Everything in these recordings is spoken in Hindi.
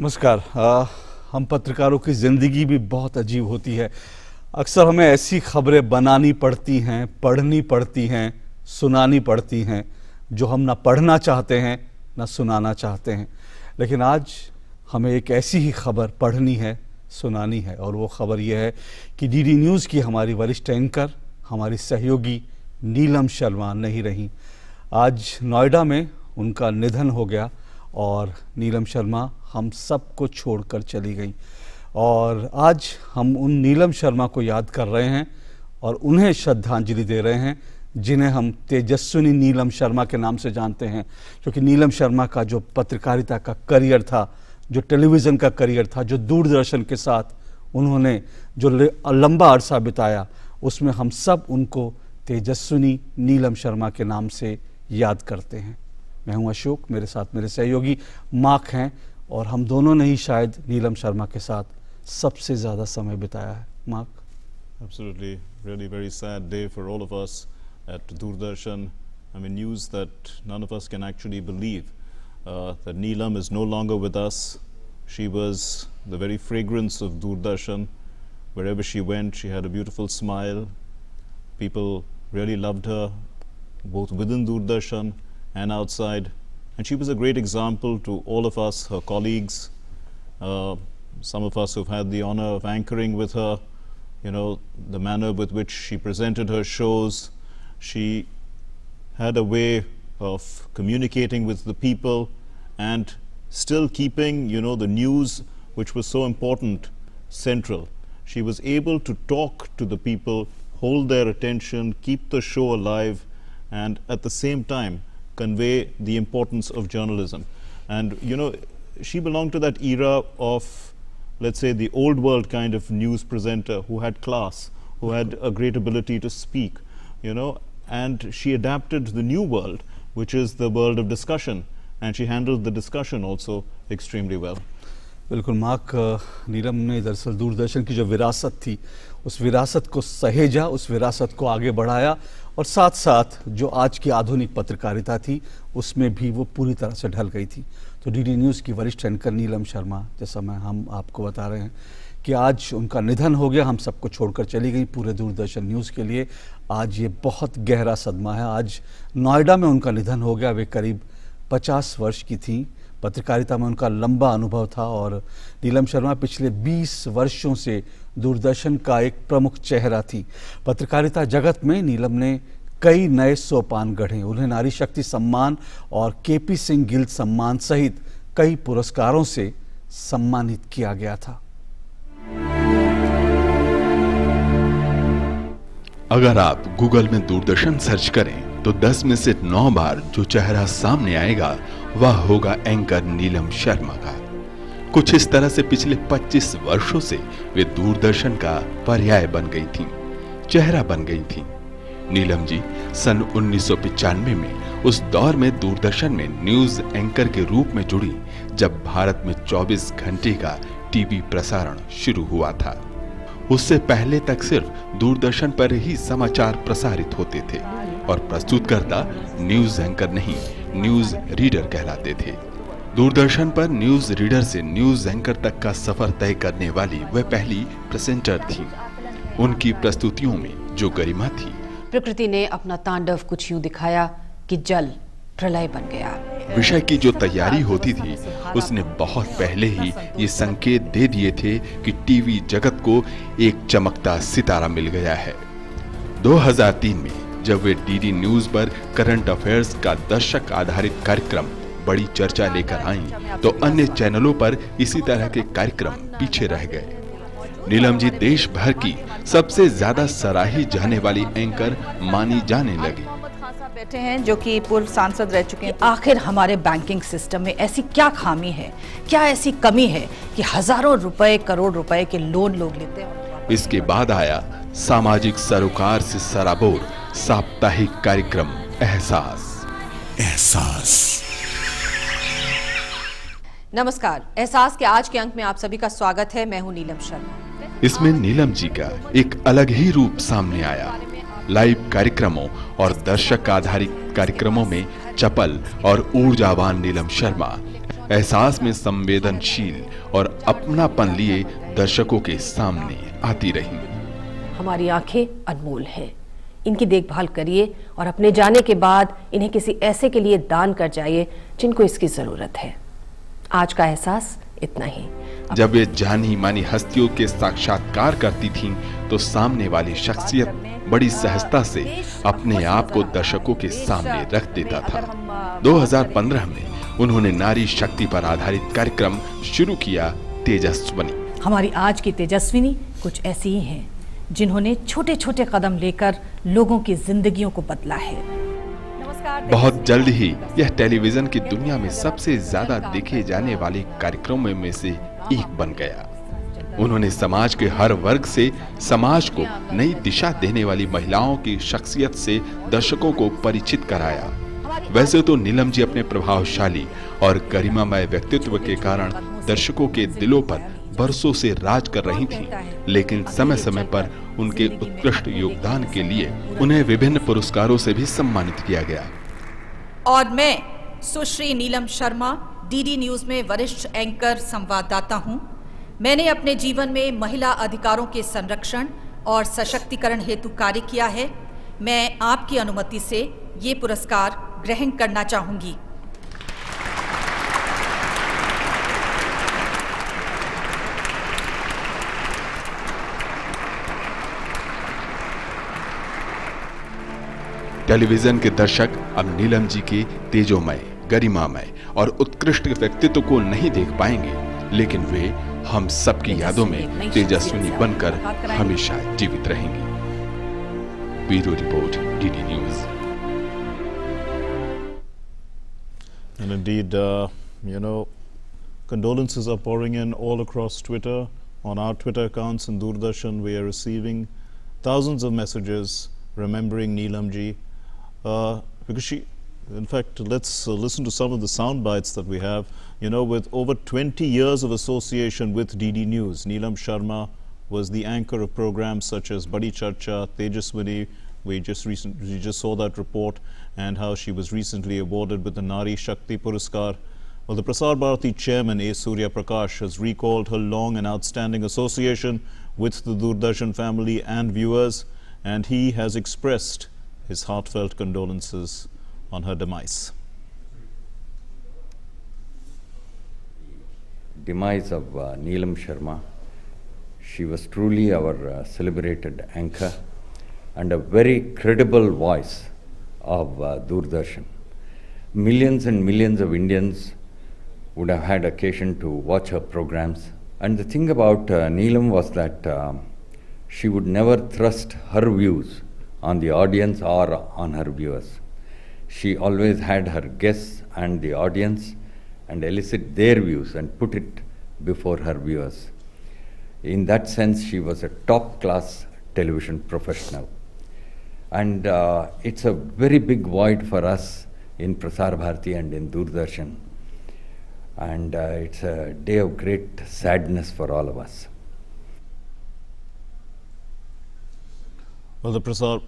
नमस्कार। हम पत्रकारों की ज़िंदगी भी बहुत अजीब होती है। अक्सर हमें ऐसी खबरें बनानी पड़ती हैं, पढ़नी पड़ती हैं, सुनानी पड़ती हैं जो हम ना पढ़ना चाहते हैं ना सुनाना चाहते हैं। लेकिन आज हमें एक ऐसी ही खबर पढ़नी है, सुनानी है, और वो खबर ये है कि डीडी न्यूज़ की हमारी वरिष्ठ एंकर, हमारी सहयोगी नीलम शर्मा नहीं रहीं। आज नोएडा में उनका निधन हो गया और नीलम शर्मा हम सबको छोड़कर चली गई। और आज हम उन नीलम शर्मा को याद कर रहे हैं और उन्हें श्रद्धांजलि दे रहे हैं जिन्हें हम तेजस्विनी नीलम शर्मा के नाम से जानते हैं, क्योंकि नीलम शर्मा का जो पत्रकारिता का करियर था, जो टेलीविज़न का करियर था, जो दूरदर्शन के साथ उन्होंने जो लंबा अरसा बिताया, उसमें हम सब उनको तेजस्विनी नीलम शर्मा के नाम से याद करते हैं। मैं हूं अशोक, मेरे साथ मेरे सहयोगी मार्क हैं और हम दोनों ने ही शायद नीलम शर्मा के साथ सबसे ज़्यादा समय बिताया है। Mark? Absolutely, really very sad day for all of us at Doordarshan. I mean, news that none of us can actually believe that Neelam is no longer with us. She was the very fragrance of Doordarshan. Wherever she went, she had a beautiful smile. People really loved her, both within Doordarshan and outside. And she was a great example to all of us, her colleagues, some of us who've had the honor of anchoring with her, you know, the manner with which she presented her shows. She had a way of communicating with the people and still keeping, you know, the news, which was so important, central. She was able to talk to the people, hold their attention, keep the show alive, and at the same time convey the importance of journalism. And you know, she belonged to that era of, let's say, the old world kind of news presenter who had class, who had a great ability to speak, you know, and she adapted to the new world, which is the world of discussion, and she handled the discussion also extremely well. बिल्कुल मार्क, नीलम ने दरअसल दूरदर्शन की जो विरासत थी, उस विरासत को सहेजा, उस विरासत को आगे बढ़ाया और साथ साथ जो आज की आधुनिक पत्रकारिता थी उसमें भी वो पूरी तरह से ढल गई थी। तो डीडी न्यूज़ की वरिष्ठ एंकर नीलम शर्मा, जैसा हम आपको बता रहे हैं कि आज उनका निधन हो गया, हम सबको छोड़कर चली गई पूरे दूरदर्शन न्यूज़ के लिए। आज ये बहुत गहरा सदमा है। आज नोएडा में उनका निधन हो गया। वे करीब 50 वर्ष की थी। पत्रकारिता में उनका लंबा अनुभव था और नीलम शर्मा पिछले 20 वर्षों से दूरदर्शन का एक प्रमुख चेहरा थी। पत्रकारिता जगत में नीलम ने कई नए सोपान गढ़े। उन्हें नारी शक्ति सम्मान और केपी सिंह गिल्ड सम्मान सहित कई पुरस्कारों से सम्मानित किया गया था। अगर आप गूगल में दूरदर्शन सर्च करें तो 10 में से 9 बार जो चेहरा सामने आएगा वह होगा एंकर नीलम शर्मा का। कुछ इस तरह से पिछले 25 वर्षों से वे दूरदर्शन का पर्याय बन गई थीं, चेहरा बन गई थीं। नीलम जी सन 1995 में उस दौर में दूरदर्शन में न्यूज एंकर के रूप में जुड़ी जब भारत में 24 घंटे का टीवी प्रसारण शुरू हुआ था। उससे पहले तक सिर्फ दूरदर्शन पर ही समाचार प्रसारित होते थे और प्रस्तुतकर्ता न्यूज एंकर नहीं, न्यूज रीडर कहलाते थे। दूरदर्शन पर न्यूज रीडर से न्यूज एंकर तक का सफर तय करने वाली वह पहली प्रेजेंटर थी। उनकी प्रस्तुतियों में जो गरिमा थी। प्रकृति ने अपना तांडव कुछ यूं दिखाया कि जल प्रलय बन गया। विषय की जो तैयारी होती थी उसने बहुत पहले ही ये संकेत दे दिए थे कि टीवी जगत को एक चमकता सितारा मिल गया है। 2003 में जब वे डीडी न्यूज पर करंट अफेयर्स का दर्शक आधारित कार्यक्रम बड़ी चर्चा लेकर आईं, तो अन्य चैनलों पर इसी तरह के कार्यक्रम पीछे रह गए। नीलम जी देश भर की सबसे ज्यादा सराही जाने वाली एंकर मानी जाने लगी। बैठे हैं जो कि पूर्व सांसद रह चुके हैं। आखिर हमारे बैंकिंग सिस्टम में ऐसी क्या खामी है, क्या ऐसी कमी है कि हजारों रुपए, करोड़ रुपए के लोन लोग लेते हैं। इसके बाद आया सामाजिक सरोकार से सराबोर साप्ताहिक कार्यक्रम एहसास। नमस्कार, एहसास के आज के अंक में आप सभी का स्वागत है। मैं हूं नीलम शर्मा। इसमें नीलम जी का एक अलग ही रूप सामने आया। लाइव कार्यक्रमों और दर्शक आधारित कार्यक्रमों में चपल और ऊर्जावान नीलम शर्मा एहसास में संवेदनशील और अपनापन लिए दर्शकों के सामने आती रहीं। हमारी आंखें अनमोल हैं, इनकी देखभाल करिए और अपने जाने के बाद इन्हें किसी ऐसे के लिए दान कर जाइए जिनको इसकी जरूरत है। आज का एहसास इतना ही। जब वे जानी मानी हस्तियों के साक्षात्कार करती थीं, तो सामने वाली शख्सियत बड़ी सहजता से अपने आप को दर्शकों के सामने रख देता था। 2015 में उन्होंने नारी शक्ति पर आधारित कार्यक्रम शुरू किया, तेजस्विनी। हमारी आज की तेजस्विनी कुछ ऐसी ही हैं, जिन्होंने छोटे छोटे कदम लेकर लोगों की जिंदगियों को बदला है। बहुत जल्द ही यह टेलीविजन की दुनिया में सबसे ज्यादा देखे जाने वाले कार्यक्रमों में से एक बन गया। उन्होंने समाज के हर वर्ग से समाज को नई दिशा देने वाली महिलाओं की शख्सियत से दर्शकों को परिचित कराया। वैसे तो नीलम जी अपने प्रभावशाली और गरिमामय व्यक्तित्व के कारण दर्शकों के दिलों पर बरसों से राज कर रही थीं, लेकिन समय समय पर उनके उत्कृष्ट योगदान के लिए उन्हें विभिन्न पुरस्कारों से भी सम्मानित किया गया। और मैं सुश्री नीलम शर्मा, डीडी न्यूज में वरिष्ठ एंकर संवाददाता हूं। मैंने अपने जीवन में महिला अधिकारों के संरक्षण और सशक्तिकरण हेतु कार्य किया है। मैं आपकी अनुमति से ये पुरस्कार ग्रहण करना चाहूंगी। टेलीविजन के दर्शक अब नीलम जी के तेजोमय, गरिमामय और उत्कृष्ट व्यक्तित्व को नहीं देख पाएंगे, लेकिन वे हम सबकी यादों में तेजस्विनी बनकर हमेशा जीवित रहेंगी। Bureau report, DD news. And indeed, condolences are pouring in all across Twitter. On our Twitter accounts in Doordarshan, we are receiving thousands of messages remembering Neelam ji. Because she, in fact, let's listen to some of the sound bites that we have. With over 20 years of association with DD News, Neelam Sharma was the anchor of programs such as Badi Charcha, Tejaswini. We just saw that report, and how she was recently awarded with the Nari Shakti Puraskar. Well, the Prasar Bharati chairman A. Surya Prakash has recalled her long and outstanding association with the Doordarshan family and viewers, and he has expressed his heartfelt condolences on her demise. Demise of Neelam Sharma. She was truly our celebrated anchor and a very credible voice of Doordarshan. Millions and millions of Indians would have had occasion to watch her programs. And the thing about Neelam was that she would never thrust her views on the audience or on her viewers. She always had her guests and the audience and elicit their views and put it before her viewers. In that sense, she was a top-class television professional. And it's a very big void for us in Prasar Bharati and in Doordarshan. And it's a day of great sadness for all of us. Well, the Prasar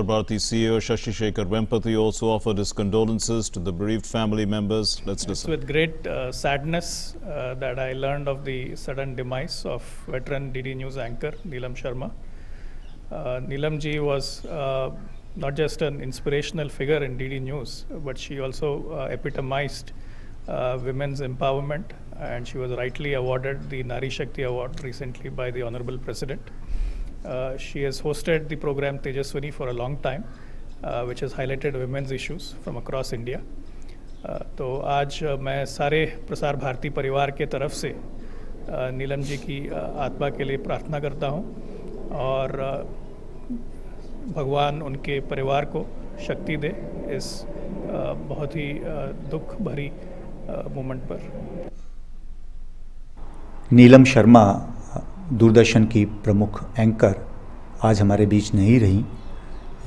Bharati CEO Shashi Shekhar Vempati also offered his condolences to the bereaved family members. Let's listen. It's with great sadness that I learned of the sudden demise of veteran DD News anchor Neelam Sharma. Neelam ji was not just an inspirational figure in DD News, but she also epitomized women's empowerment, and she was rightly awarded the Nari Shakti Award recently by the Honorable President. She has hosted the program Tejaswini for a long time, which has highlighted women's issues from across India. तो आज मैं सारे प्रसार भारती परिवार के तरफ से नीलम जी की आत्मा के लिए प्रार्थना करता हूँ, और भगवान उनके परिवार को शक्ति दे इस बहुत ही दुख भरी मोमेंट पर। नीलम शर्मा दूरदर्शन की प्रमुख एंकर आज हमारे बीच नहीं रही।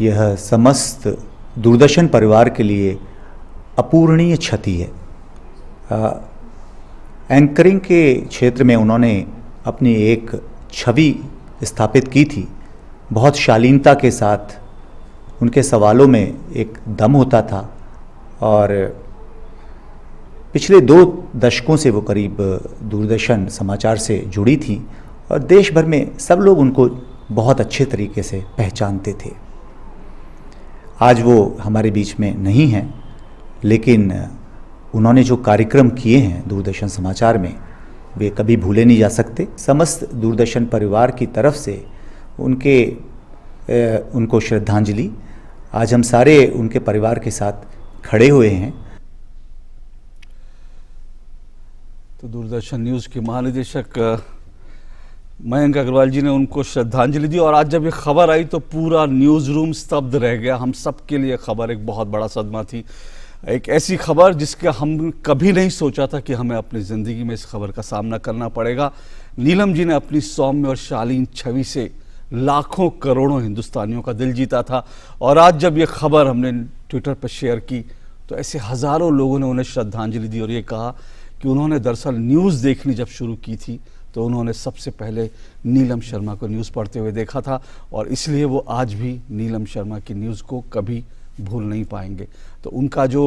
यह समस्त दूरदर्शन परिवार के लिए अपूरणीय क्षति है। एंकरिंग के क्षेत्र में उन्होंने अपनी एक छवि स्थापित की थी। बहुत शालीनता के साथ उनके सवालों में एक दम होता था, और पिछले 2 दशकों से वो करीब दूरदर्शन समाचार से जुड़ी थी और देश भर में सब लोग उनको बहुत अच्छे तरीके से पहचानते थे। आज वो हमारे बीच में नहीं हैं, लेकिन उन्होंने जो कार्यक्रम किए हैं दूरदर्शन समाचार में वे कभी भूले नहीं जा सकते। समस्त दूरदर्शन परिवार की तरफ से उनको श्रद्धांजलि। आज हम सारे उनके परिवार के साथ खड़े हुए हैं। तो दूरदर्शन न्यूज़ के महानिदेशक मयंक अग्रवाल जी ने उनको श्रद्धांजलि दी और आज जब ये खबर आई तो पूरा न्यूज़ रूम स्तब्ध रह गया। हम सब के लिए खबर एक बहुत बड़ा सदमा थी, एक ऐसी खबर जिसका हम कभी नहीं सोचा था कि हमें अपनी ज़िंदगी में इस खबर का सामना करना पड़ेगा। नीलम जी ने अपनी सौम्य और शालीन छवि से लाखों करोड़ों हिंदुस्तानियों का दिल जीता था और आज जब ये खबर हमने ट्विटर पर शेयर की तो ऐसे हज़ारों लोगों ने उन्हें श्रद्धांजलि दी और ये कहा कि उन्होंने दरअसल न्यूज़ देखनी जब शुरू की थी तो उन्होंने सबसे पहले नीलम शर्मा को न्यूज़ पढ़ते हुए देखा था और इसलिए वो आज भी नीलम शर्मा की न्यूज़ को कभी भूल नहीं पाएंगे। तो उनका जो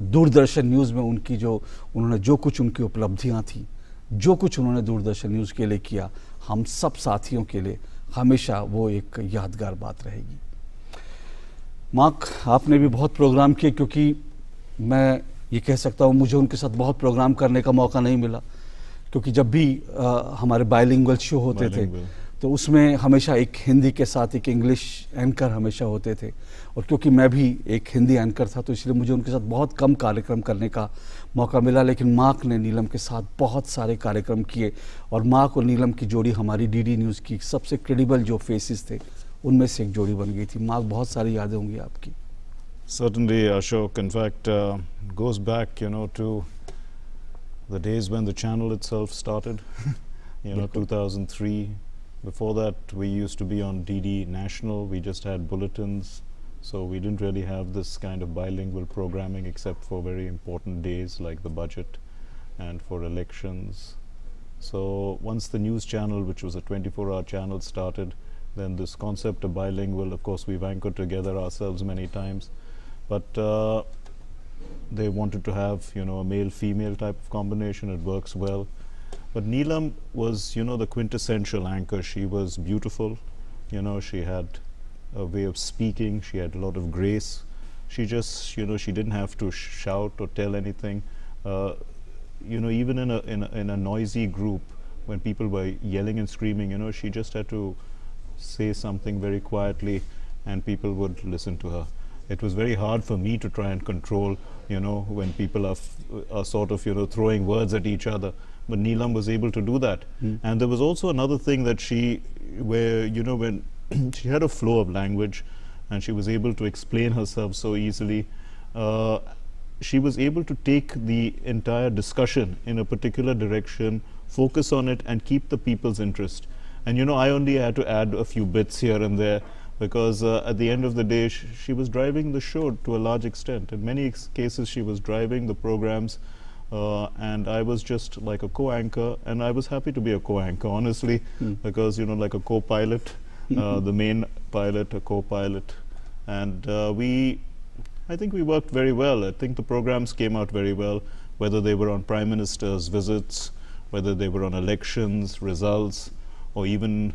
दूरदर्शन न्यूज़ में उन्होंने जो कुछ उनकी उपलब्धियां थी, जो कुछ उन्होंने दूरदर्शन न्यूज़ के लिए किया, हम सब साथियों के लिए हमेशा वो एक यादगार बात रहेगी। मार्क, आपने भी बहुत प्रोग्राम किए, क्योंकि मैं ये कह सकता हूँ मुझे उनके साथ बहुत प्रोग्राम करने का मौका नहीं मिला, क्योंकि जब भी हमारे बायलिंगुअल शो होते थे तो उसमें हमेशा एक हिंदी के साथ एक इंग्लिश एंकर हमेशा होते थे और क्योंकि मैं भी एक हिंदी एंकर था तो इसलिए मुझे उनके साथ बहुत कम कार्यक्रम करने का मौका मिला। लेकिन मार्क ने नीलम के साथ बहुत सारे कार्यक्रम किए और मार्क और नीलम की जोड़ी हमारी डीडी न्यूज़ की सबसे क्रेडिबल जो फेसेस थे उनमें से एक जोड़ी बन गई थी। मार्क, बहुत सारी यादें होंगी आपकी। Certainly, Ashok. In fact, goes back, to the days when the channel itself started, 2003. Before that, we used to be on DD National. We just had bulletins. So we didn't really have this kind of bilingual programming except for very important days like the budget and for elections. So once the news channel, which was a 24-hour channel, started, then this concept of bilingual, of course, we've anchored together ourselves many times. But they wanted to have, a male-female type of combination. It works well. But Neelam was, the quintessential anchor. She was beautiful. She had a way of speaking. She had a lot of grace. She just, she didn't have to shout or tell anything. Even in a noisy group, when people were yelling and screaming, she just had to say something very quietly, and people would listen to her. It was very hard for me to try and control, when people are sort of, throwing words at each other. But Neelam was able to do that. And there was also another thing that when she had a flow of language and she was able to explain herself so easily, she was able to take the entire discussion in a particular direction, focus on it, and keep the people's interest. And I only had to add a few bits here and there, because at the end of the day she was driving the show to a large extent. In many cases she was driving the programs, and I was just like a co-anchor, and I was happy to be a co-anchor, honestly, because like a co-pilot, the main pilot, a co-pilot, and I think we worked very well. I think the programs came out very well, whether they were on Prime Minister's visits, whether they were on elections, results, or even,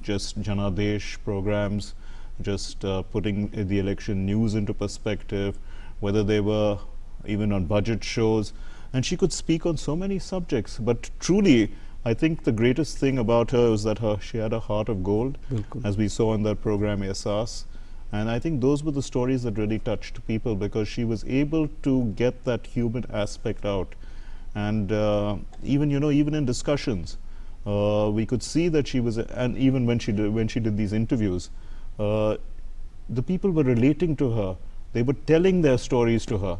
just Janadesh programs, just putting the election news into perspective, whether they were even on budget shows. And she could speak on so many subjects. But truly, I think the greatest thing about her was that she had a heart of gold, as we saw in that program, Ehsaas. And I think those were the stories that really touched people, because she was able to get that human aspect out. And even in discussions, we could see that she was, and even when she did these interviews, the people were relating to her. They were telling their stories to her.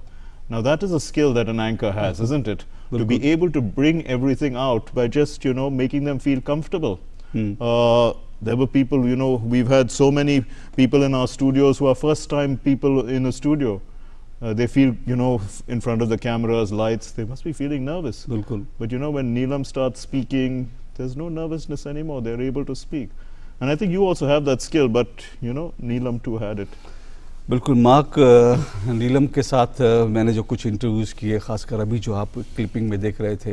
Now that is a skill that an anchor has, isn't it? To be able to bring everything out by just, making them feel comfortable. There were people, we've had so many people in our studios who are first-time people in a studio. They feel, in front of the cameras, lights, they must be feeling nervous. But when Neelam starts speaking, there's no nervousness anymore. They're able to speak. And I think you also have that skill, but, Neelam too had it. बिल्कुल मार्क, नीलम के साथ मैंने जो कुछ इंटरव्यूज़ किए, खासकर अभी जो आप क्लिपिंग में देख रहे थे,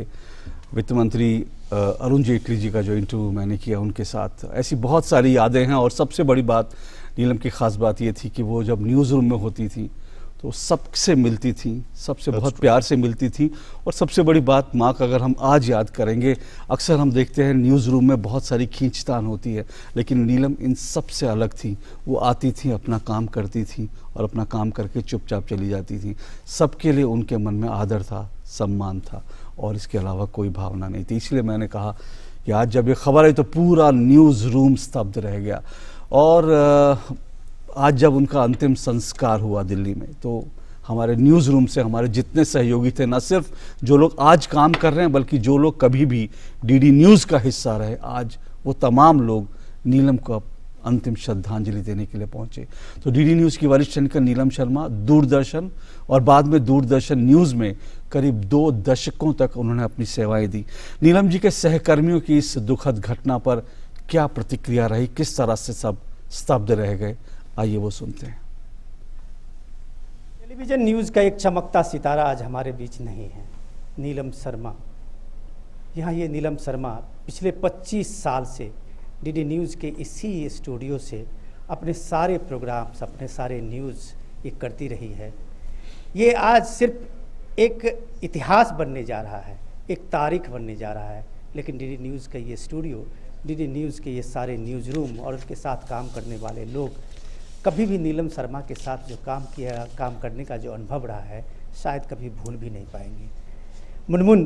वित्त मंत्री अरुण जेटली जी का जो इंटरव्यू मैंने किया उनके साथ, ऐसी बहुत सारी यादें हैं। और सबसे बड़ी बात नीलम की ख़ास बात ये थी कि वो जब न्यूज़ रूम में होती थी तो सबसे मिलती थी, सबसे बहुत प्यार से मिलती थी। और सबसे बड़ी बात मार्क, अगर हम आज याद करेंगे, अक्सर हम देखते हैं न्यूज़ रूम में बहुत सारी खींचतान होती है, लेकिन नीलम इन सब से अलग थी। वो आती थी, अपना काम करती थी और अपना काम करके चुपचाप चली जाती थी। सबके लिए उनके मन में आदर था, सम्मान था और इसके अलावा कोई भावना नहीं थी। इसलिए मैंने कहा कि आज जब ये खबर आई तो पूरा न्यूज़ रूम स्तब्ध रह गया। और आज जब उनका अंतिम संस्कार हुआ दिल्ली में, तो हमारे न्यूज़ रूम से हमारे जितने सहयोगी थे, न सिर्फ जो लोग आज काम कर रहे हैं बल्कि जो लोग कभी भी डीडी न्यूज़ का हिस्सा रहे, आज वो तमाम लोग नीलम को अंतिम श्रद्धांजलि देने के लिए पहुंचे। तो डीडी न्यूज़ की वरिष्ठ एंकर नीलम शर्मा दूरदर्शन और बाद में दूरदर्शन न्यूज़ में करीब 2 दशकों तक उन्होंने अपनी सेवाएं दी। नीलम जी के सहकर्मियों की इस दुखद घटना पर क्या प्रतिक्रिया रही, किस तरह से सब स्तब्ध रह गए, आइए वो सुनते हैं। टेलीविज़न न्यूज़ का एक चमकता सितारा आज हमारे बीच नहीं है, नीलम शर्मा। यहाँ ये नीलम शर्मा पिछले 25 साल से डीडी न्यूज़ के इसी स्टूडियो से अपने सारे प्रोग्राम्स, अपने सारे न्यूज़ ये करती रही है। ये आज सिर्फ एक इतिहास बनने जा रहा है, एक तारीख बनने जा रहा है, लेकिन डीडी न्यूज़ का ये स्टूडियो, डीडी न्यूज़ के ये सारे न्यूज़ रूम और उसके साथ काम करने वाले लोग कभी भी नीलम शर्मा के साथ जो काम करने का जो अनुभव रहा है, शायद कभी भूल भी नहीं पाएंगे। मुनमुन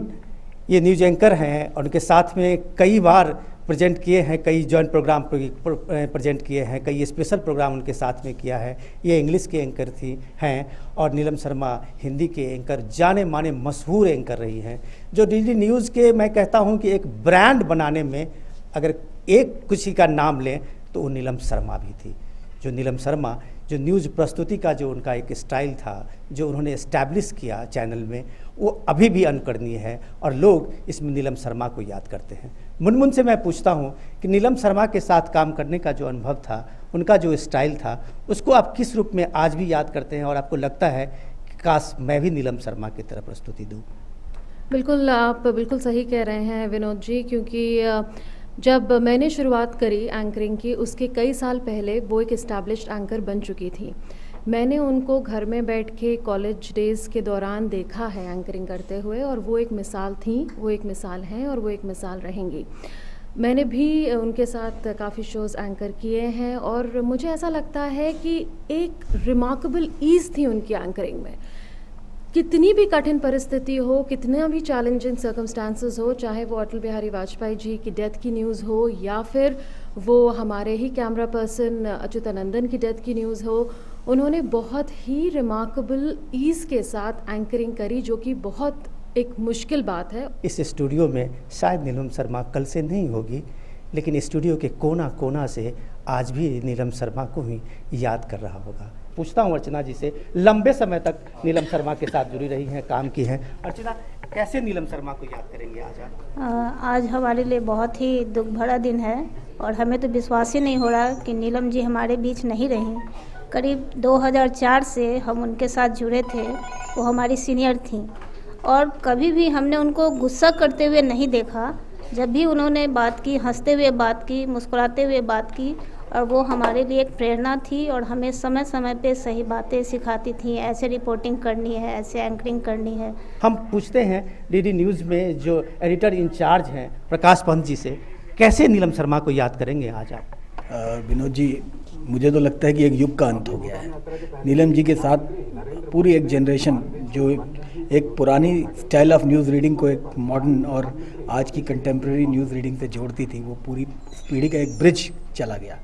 ये न्यूज़ एंकर हैं और उनके साथ में कई बार प्रेजेंट किए हैं, कई जॉइंट प्रोग्राम प्रेजेंट किए हैं, कई स्पेशल प्रोग्राम उनके साथ में किया है। ये इंग्लिश के एंकर हैं और नीलम शर्मा हिंदी के एंकर, जाने माने मशहूर एंकर रही हैं, जो डीडी न्यूज़ के मैं कहता हूँ कि एक ब्रांड बनाने में अगर एक किसी का नाम लें तो वो नीलम शर्मा भी थी। जो नीलम शर्मा, जो न्यूज़ प्रस्तुति का जो उनका एक स्टाइल था, जो उन्होंने इस्टेब्लिश किया चैनल में, वो अभी भी अनुकरणीय है और लोग इसमें नीलम शर्मा को याद करते हैं। मुनमुन से मैं पूछता हूँ कि नीलम शर्मा के साथ काम करने का जो अनुभव था, उनका जो स्टाइल था, उसको आप किस रूप में आज भी याद करते हैं और आपको लगता है कि काश मैं भी नीलम शर्मा की तरह प्रस्तुति दूँ? बिल्कुल, आप बिल्कुल सही कह रहे हैं विनोद जी, क्योंकि जब मैंने शुरुआत करी एंकरिंग की, उसके कई साल पहले वो एक इस्टेब्लिश्ड एंकर बन चुकी थी। मैंने उनको घर में बैठ के कॉलेज डेज़ के दौरान देखा है एंकरिंग करते हुए, और वो एक मिसाल थी, वो एक मिसाल हैं और वो एक मिसाल रहेंगी। मैंने भी उनके साथ काफ़ी शोज़ एंकर किए हैं और मुझे ऐसा लगता है कि एक रिमार्केबल ईज़ थी उनकी एंकरिंग में। कितनी भी कठिन परिस्थिति हो, कितना भी चैलेंजिंग सर्कमस्टांसेस हो, चाहे वो अटल बिहारी वाजपेयी जी की डेथ की न्यूज़ हो या फिर वो हमारे ही कैमरा पर्सन अच्युतानंदन की डेथ की न्यूज़ हो, उन्होंने बहुत ही रिमार्केबल ईज़ के साथ एंकरिंग करी, जो कि बहुत एक मुश्किल बात है। इस स्टूडियो में शायद नीलम शर्मा कल से नहीं होगी, लेकिन स्टूडियो के कोना कोना से आज भी नीलम शर्मा को ही याद कर रहा होगा। पूछता हूँ अर्चना जी से, लंबे समय तक नीलम शर्मा के साथ जुड़ी रही हैं, काम की हैं। अर्चना, कैसे नीलम शर्मा को याद करेंगे आज आप? आज हमारे लिए बहुत ही दुख भरा दिन है और हमें तो विश्वास ही नहीं हो रहा कि नीलम जी हमारे बीच नहीं रहीं। करीब 2004 से हम उनके साथ जुड़े थे, वो हमारी सीनियर थीं और कभी भी हमने उनको गुस्सा करते हुए नहीं देखा। जब भी उन्होंने बात की, हंसते हुए बात की, मुस्कुराते हुए बात की, और वो हमारे लिए एक प्रेरणा थी और हमें समय समय पे सही बातें सिखाती थी, ऐसे रिपोर्टिंग करनी है, ऐसे एंकरिंग करनी है। हम पूछते हैं डीडी न्यूज़ में जो एडिटर इंचार्ज हैं प्रकाश पंत जी से, कैसे नीलम शर्मा को याद करेंगे आज आप? विनोद जी, मुझे तो लगता है कि एक युग का अंत हो गया है। नीलम जी के साथ पूरी एक जनरेशन जो एक पुरानी स्टाइल ऑफ न्यूज़ रीडिंग को एक मॉडर्न और आज की कंटेम्प्रेरी न्यूज़ रीडिंग से जोड़ती थी, वो पूरी पीढ़ी का एक ब्रिज चला गया।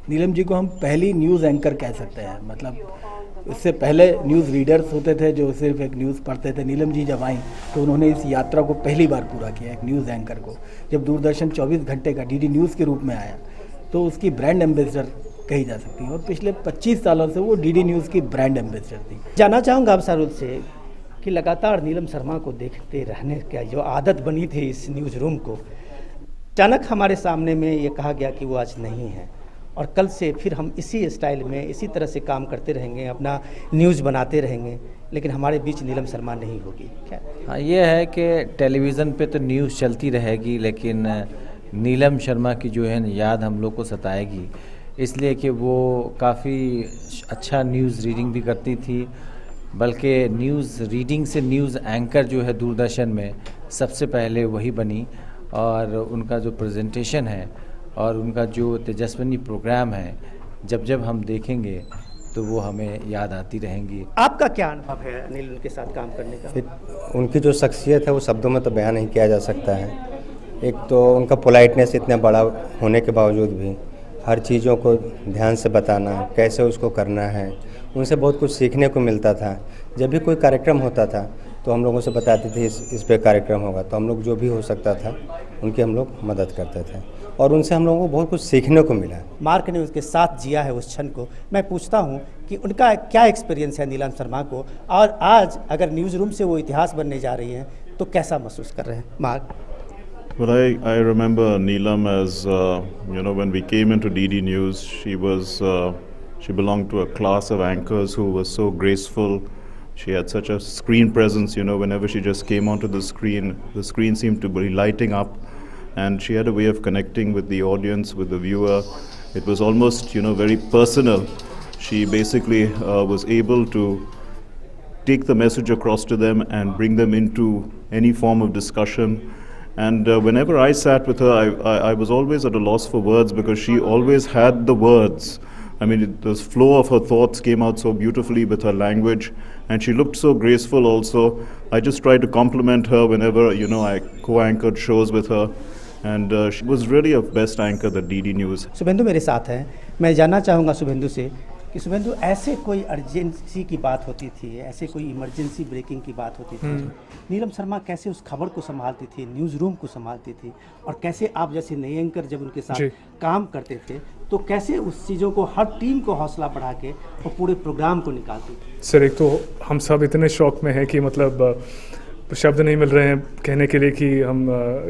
नीलम जी को हम पहली न्यूज़ एंकर कह सकते हैं। मतलब इससे पहले न्यूज़ रीडर्स होते थे जो सिर्फ एक न्यूज़ पढ़ते थे। नीलम जी जब आई तो उन्होंने इस यात्रा को पहली बार पूरा किया, एक न्यूज़ एंकर को। जब दूरदर्शन 24 घंटे का डीडी न्यूज़ के रूप में आया तो उसकी ब्रांड एम्बेसडर कही जा सकती है और पिछले 25 सालों से वो डीडी न्यूज़ की ब्रांड एम्बेसडर थी। जानना चाहूँगा आप सारुल से कि लगातार नीलम शर्मा को देखते रहने का जो आदत बनी थी इस न्यूज़ रूम को, अचानक हमारे सामने में ये कहा गया कि वो आज नहीं है और कल से फिर हम इसी स्टाइल में इसी तरह से काम करते रहेंगे, अपना न्यूज़ बनाते रहेंगे, लेकिन हमारे बीच नीलम शर्मा नहीं होगी। क्या? हाँ, ये है कि टेलीविज़न पे तो न्यूज़ चलती रहेगी, लेकिन नीलम शर्मा की जो है याद हम लोग को सताएगी, इसलिए कि वो काफ़ी अच्छा न्यूज़ रीडिंग भी करती थी। बल्कि न्यूज़ रीडिंग से न्यूज़ एंकर जो है दूरदर्शन में सबसे पहले वही बनी, और उनका जो प्रेजेंटेशन है और उनका जो तेजस्विनी प्रोग्राम है, जब जब हम देखेंगे तो वो हमें याद आती रहेंगी। आपका क्या अनुभव है अनिल उनके साथ काम करने का? उनकी जो शख्सियत है वो शब्दों में तो बयान नहीं किया जा सकता है। एक तो उनका पोलाइटनेस इतना बड़ा होने के बावजूद भी हर चीज़ों को ध्यान से बताना, कैसे उसको करना है, उनसे बहुत कुछ सीखने को मिलता था। जब भी कोई कार्यक्रम होता था तो हम लोगों से बताती थी इस पे कार्यक्रम होगा, तो हम लोग जो भी हो सकता था उनकी हम लोग मदद करते थे, और उनसे हम लोगों को बहुत कुछ सीखने को मिला। मार्क ने उसके साथ जिया है उस क्षण को। मैं पूछता हूं कि उनका क्या एक्सपीरियंस है नीलम शर्मा को, और आज अगर न्यूज़ रूम से वो इतिहास बनने जा रही हैं तो कैसा महसूस कर रहे हैं mark? Well, I remember Neelam as, when we came into DD News, she belonged to a class of anchors who was so graceful. She had such a screen presence, whenever she just came onto the screen seemed to be lighting up, and she had a way of connecting with the audience, with the viewer. It was almost, very personal. She basically was able to take the message across to them and bring them into any form of discussion. And whenever I sat with her, I was always at a loss for words, because she always had the words. I mean, the flow of her thoughts came out so beautifully with her language, and she looked so graceful also. I just tried to compliment her whenever, I co-anchored shows with her. And she was really a best anchor that DD News. Shubhendu मेरे साथ हैं। मैं जानना चाहूँगा शुभेंदु से कि शुभेंदु, ऐसे कोई अर्जेंसी की बात होती थी, ऐसे कोई इमरजेंसी ब्रेकिंग की बात होती थी, नीलम शर्मा कैसे उस खबर को संभालती थी, न्यूज़ रूम को संभालती थी, और कैसे आप जैसे नए एंकर जब उनके साथ काम करते थे तो कैसे उस चीज़ों को, हर टीम को हौसला बढ़ा के और पूरे प्रोग्राम को निकालती? सर, एक तो हम सब इतने शौक में हैं कि मतलब शब्द नहीं मिल रहे हैं कहने के लिए कि हम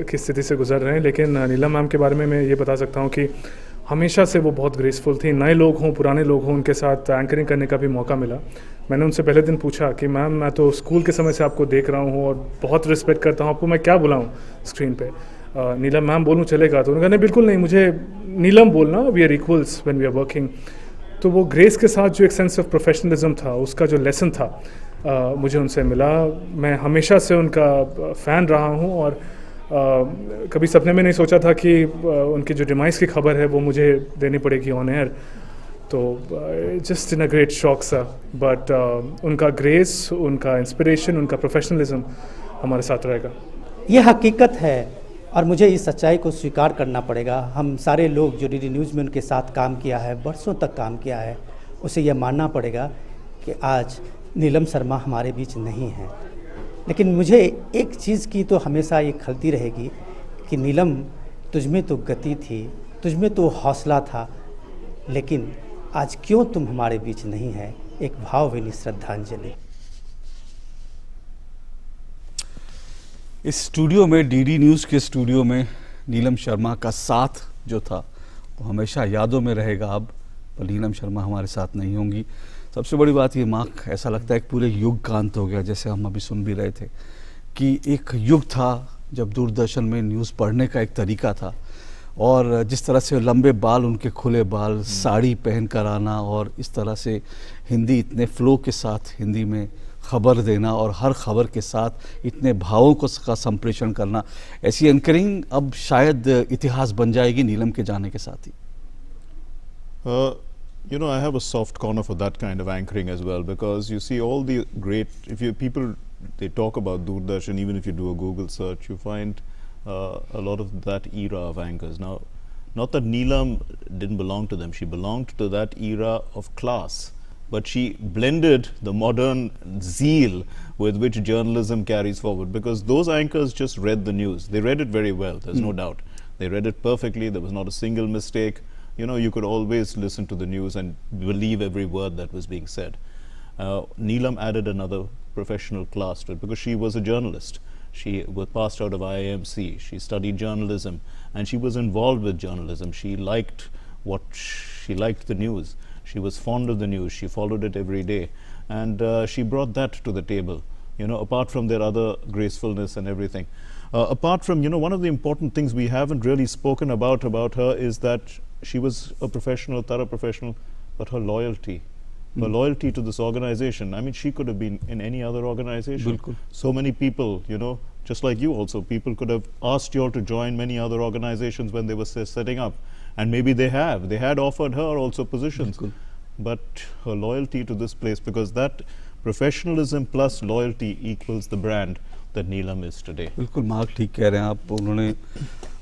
किस स्थिति से गुजर रहे हैं। लेकिन नीलम मैम के बारे में मैं ये बता सकता हूँ कि हमेशा से वो बहुत ग्रेसफुल थी। नए लोग हों, पुराने लोग हों, उनके साथ एंकरिंग करने का भी मौका मिला। मैंने उनसे पहले दिन पूछा कि मैम, मैं तो स्कूल के समय से आपको देख रहा हूँ और बहुत रिस्पेक्ट करता हूँ, आपको मैं क्या बुलाऊँ स्क्रीन पे? नीलम मैम बोलूँ चलेगा? तो उन्होंने कहा नहीं, बिल्कुल नहीं, मुझे नीलम बोलना, we are equals when we are working. तो वो ग्रेस के साथ जो एक सेंस ऑफ प्रोफेशनलिज्म था, उसका जो लेसन था, मुझे उनसे मिला। मैं हमेशा से उनका फ़ैन रहा हूँ, और कभी सपने में नहीं सोचा था कि उनकी जो डिमाइस की खबर है वो मुझे देनी पड़ेगी ऑन एयर। तो just in a great shock सा, बट उनका ग्रेस, उनका इंस्पिरेशन, उनका प्रोफेशनलिज्म हमारे साथ रहेगा। ये हकीकत है, और मुझे इस सच्चाई को स्वीकार करना पड़ेगा। हम सारे लोग जो DD न्यूज़ में उनके साथ काम किया है, बरसों तक काम किया है, उसे यह मानना पड़ेगा कि आज नीलम शर्मा हमारे बीच नहीं है। लेकिन मुझे एक चीज़ की तो हमेशा ये खलती रहेगी कि नीलम, तुझमें तो गति थी, तुझमें तो हौसला था, लेकिन आज क्यों तुम हमारे बीच नहीं है? एक भावभीनी श्रद्धांजलि। इस स्टूडियो में, DD न्यूज़ के स्टूडियो में नीलम शर्मा का साथ जो था वो हमेशा यादों में रहेगा। अब पर नीलम शर्मा हमारे साथ नहीं होंगी। सबसे बड़ी बात ये मार्क, ऐसा लगता है कि पूरे युग का अंत हो गया, जैसे हम अभी सुन भी रहे थे कि एक युग था जब दूरदर्शन में न्यूज़ पढ़ने का एक तरीका था, और जिस तरह से लंबे बाल, उनके खुले बाल, साड़ी पहन कर आना, और इस तरह से हिंदी इतने फ्लो के साथ हिंदी में खबर देना, और हर खबर के साथ इतने भावों को का संप्रेषण करना, ऐसी एंकरिंग अब शायद इतिहास बन जाएगी नीलम के जाने के साथ ही। I have a soft corner for that kind of anchoring as well, because you see all the great, they talk about Doordarshan, even if you do a Google search, you find a lot of that era of anchors. Now, not that Neelam didn't belong to them, she belonged to that era of class, but she blended the modern zeal with which journalism carries forward, because those anchors just read the news. They read it very well, there's no doubt. They read it perfectly, there was not a single mistake. You could always listen to the news and believe every word that was being said. Neelam added another professional class to it, because she was a journalist. She was passed out of IIMC. She studied journalism, and she was involved with journalism. She liked what she liked the news. She was fond of the news. She followed it every day, and she brought that to the table. You know, apart from their other gracefulness and everything. Apart from, you know, one of the important things we haven't really spoken about her is that she was a professional, thorough professional, but her loyalty to this organization. I mean, she could have been in any other organization. Bilkul. So many people, you know, just like you also, people could have asked you all to join many other organizations when they were setting up. And maybe they had offered her also positions. Bilkul. But her loyalty to this place, because that professionalism plus loyalty equals the brand that Neelam is today. बिल्कुल मार्क ठीक कह रहे हैं आप। उन्होंने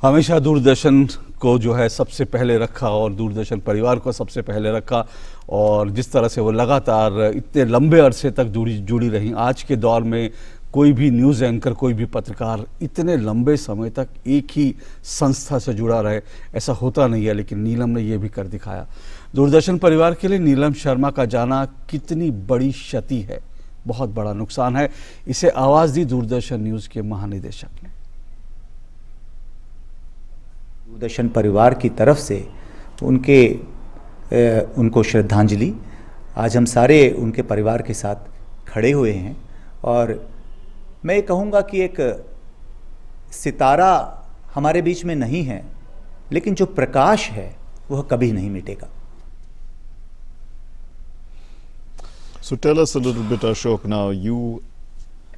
हमेशा दूरदर्शन को जो है सबसे पहले रखा और दूरदर्शन परिवार को सबसे पहले रखा, और जिस तरह से वो लगातार इतने लंबे अरसे तक जुड़ी रही। आज के दौर में कोई भी न्यूज़ एंकर, कोई भी पत्रकार इतने लंबे समय तक एक ही संस्था से जुड़ा रहे, ऐसा होता नहीं है, लेकिन नीलम ने ये भी कर दिखाया। दूरदर्शन परिवार के लिए नीलम शर्मा का जाना कितनी बड़ी क्षति है, बहुत बड़ा नुकसान है। इसे आवाज़ दी दूरदर्शन न्यूज़ के महानिदेशक ने। दूरदर्शन परिवार की तरफ से उनको श्रद्धांजलि। आज हम सारे उनके परिवार के साथ खड़े हुए हैं, और मैं ये कहूँगा कि एक सितारा हमारे बीच में नहीं है, लेकिन जो प्रकाश है वह कभी नहीं मिटेगा। So tell us a little bit, Ashok. Now you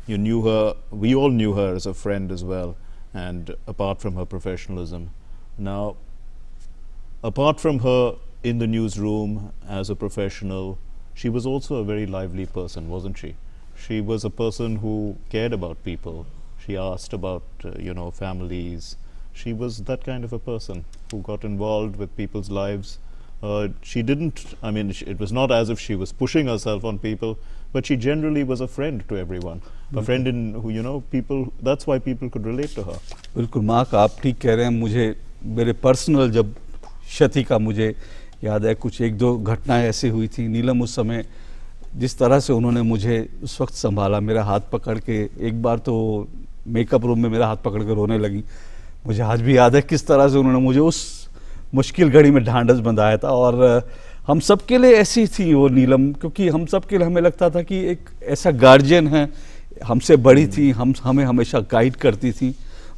knew her. We all knew her as a friend as well, and apart from her professionalism. Now, apart from her in the newsroom as a professional, she was also a very lively person, wasn't she? She was a person who cared about people. She asked about families. She was that kind of a person who got involved with people's lives. She didn't, I mean, it was not as if she was pushing herself on people, but she generally was a friend to everyone. A friend in who, people, that's why people could relate to her. बिल्कुल मार्क, आप ठीक कह रहे हैं। मुझे मेरे पर्सनल जब क्षति का मुझे याद है, कुछ एक दो घटनाएं ऐसी हुई थी। नीलम उस समय जिस तरह से उन्होंने मुझे उस वक्त संभाला, मेरा हाथ पकड़ के, एक बार तो मेकअप रूम में मेरा हाथ पकड़ के रोने लगी। मुझे आज भी याद है किस तरह से उन्होंने मुझे उस मुश्किल घड़ी में ढांढस बंधाया था। और हम सब के लिए ऐसी थी वो नीलम, क्योंकि हम सब के लिए हमें लगता था कि एक ऐसा गार्जियन है, हमसे बड़ी थी, हमें हमेशा गाइड करती थी।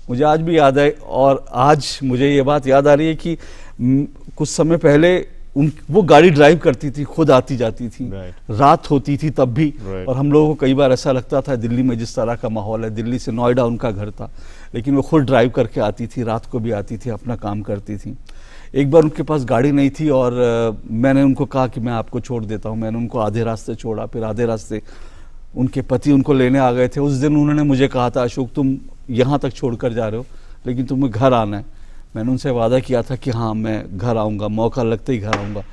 मुझे आज भी याद है, और आज मुझे ये बात याद आ रही है कि कुछ समय पहले वो गाड़ी ड्राइव करती थी, खुद आती जाती थी, रात होती थी तब भी। और हम लोगों को कई बार ऐसा लगता था, दिल्ली में जिस तरह का माहौल है, दिल्ली से नोएडा उनका घर था, लेकिन वो खुद ड्राइव करके आती थी, रात को भी आती थी, अपना काम करती थी। एक बार उनके पास गाड़ी नहीं थी और मैंने उनको कहा कि मैं आपको छोड़ देता हूँ। मैंने उनको आधे रास्ते छोड़ा, फिर आधे रास्ते उनके पति उनको लेने आ गए थे। उस दिन उन्होंने मुझे कहा था, अशोक तुम यहाँ तक छोड़कर जा रहे हो, लेकिन तुम्हें घर आना है। मैंने उनसे वादा किया था कि हाँ मैं घर आऊँगा, मौका लगते ही घर आऊँगा।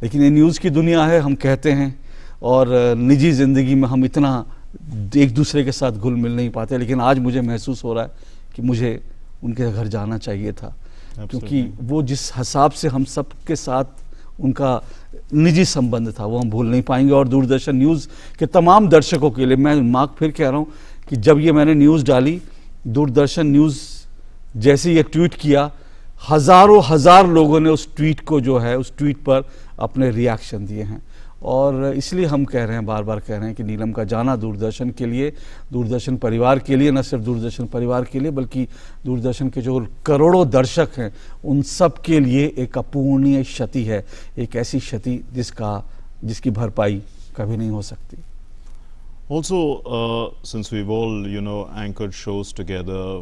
लेकिन ये न्यूज़ की दुनिया है, हम कहते हैं, और निजी ज़िंदगी में हम इतना एक दूसरे के साथ घुल मिल नहीं पाते। लेकिन आज मुझे महसूस हो रहा है कि मुझे उनके घर जाना चाहिए था, क्योंकि वो जिस हिसाब से हम सब के साथ उनका निजी संबंध था, वो हम भूल नहीं पाएंगे। और दूरदर्शन न्यूज़ के तमाम दर्शकों के लिए मैं मार्क फिर कह रहा हूँ कि जब ये मैंने न्यूज़ डाली, दूरदर्शन न्यूज़ जैसे ये ट्वीट किया, हज़ारों हज़ार लोगों ने उस ट्वीट को जो है, उस ट्वीट पर अपने रिएक्शन दिए हैं। और इसलिए हम कह रहे हैं, बार बार कह रहे हैं कि नीलम का जाना दूरदर्शन के लिए, दूरदर्शन परिवार के लिए, न सिर्फ दूरदर्शन परिवार के लिए बल्कि दूरदर्शन के जो करोड़ों दर्शक हैं उन सब के लिए एक अपूर्णीय क्षति है, एक ऐसी क्षति जिसकी भरपाई कभी नहीं हो सकती। Also, since we've all, anchored shows together,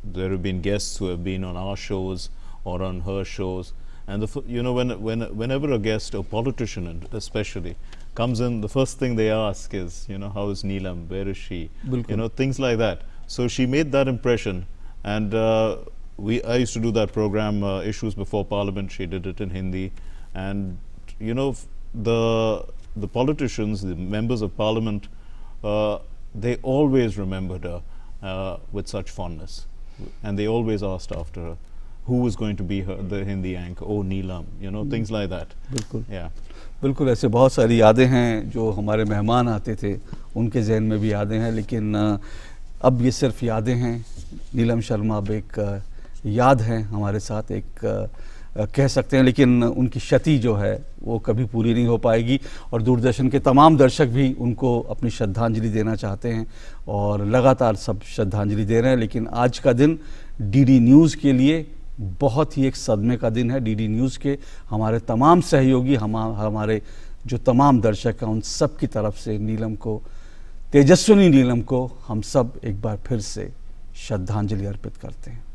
there have been guests who have been on our shows or on her shows. And whenever a guest, a politician especially, comes in, the first thing they ask is, how is Neelam? Where is she? Things like that. So she made that impression, and I used to do that program, Issues Before Parliament. She did it in Hindi, and the politicians, the members of Parliament, they always remembered her with such fondness, and they always asked after her. Who was going to be the Hindi anchor? Oh, Neelam, things like that. बिल्कुल, yeah. बिल्कुल ऐसे बहुत सारी यादें हैं जो हमारे मेहमान आते थे, उनके जहन में भी यादें हैं, लेकिन अब ये सिर्फ यादें हैं। नीलम शर्मा अब एक याद हैं हमारे साथ, एक कह सकते हैं, लेकिन उनकी क्षति जो है वो कभी पूरी नहीं हो पाएगी। और दूरदर्शन के तमाम दर्शक भी उनको अपनी श्रद्धांजलि देना चाहते हैं और लगातार सब श्रद्धांजलि दे रहे हैं। लेकिन आज का दिन डीडी न्यूज़ के लिए बहुत ही एक सदमे का दिन है। डीडी न्यूज़ के हमारे तमाम सहयोगी, हमारे जो तमाम दर्शक हैं, उन सब की तरफ से नीलम को, तेजस्विनी नीलम को हम सब एक बार फिर से श्रद्धांजलि अर्पित करते हैं।